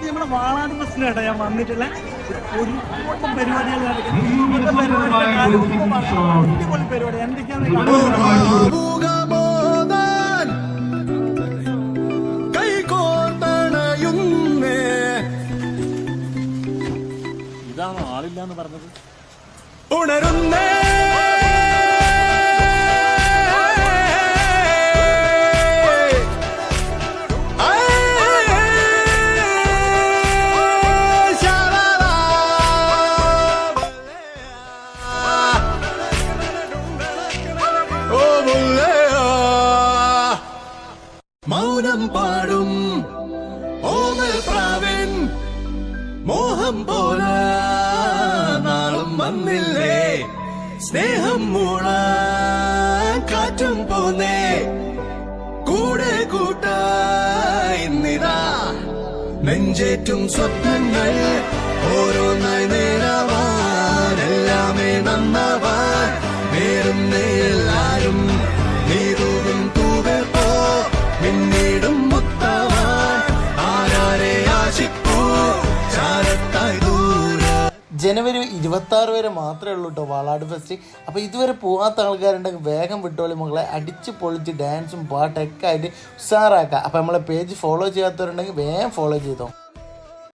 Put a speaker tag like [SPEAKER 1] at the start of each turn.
[SPEAKER 1] നമ്മുടെ വാളാട് പ്രശ്നമായിട്ടോ ഞാൻ വന്നിട്ടുള്ള ഒരുപാട് പരിപാടികൾ പരിപാടി എന്തൊക്കെയാണ് ഇതാണ് ആളില്ല എന്ന് പറഞ്ഞത്. ഉണരുന്നേ
[SPEAKER 2] മൗനം പാടും ഓമൽ പ്രാവൻ മോഹം പോലെ നാളും വന്നില്ലേ സ്നേഹം മൂളാൻ കാറ്റും പോന്നേ കൂടെ കൂട്ടായിന്നിതാ നെഞ്ചേറ്റും സ്വപ്നങ്ങൾ ഓരോന്നായി നേരാവാൻ എല്ലാമേ നന്നാവാൻ നേരുന്നേ എല്ലാരും നീതൂകും തൂവേ പോ പിന്നീടും മുത്തവാൻ ആരാരെ ആശിക്കൂ ചാരത്തായി ദൂരെ.
[SPEAKER 3] ജനുവരി 26 വരെ മാത്രമേ ഉള്ളൂ കേട്ടോ വാളാട് ഫെസ്റ്റ്. അപ്പോൾ ഇതുവരെ പോകാത്ത ആൾക്കാരുണ്ടെങ്കിൽ വേഗം വിട്ടോളി മക്കളെ. അടിച്ച് പൊളിച്ച് ഡാൻസും പാട്ടൊക്കെ ആയിട്ട് ഉഷാറാക്കാം. അപ്പോൾ നമ്മളെ പേജ് ഫോളോ ചെയ്യാത്തവരുണ്ടെങ്കിൽ വേഗം ഫോളോ ചെയ്തോ.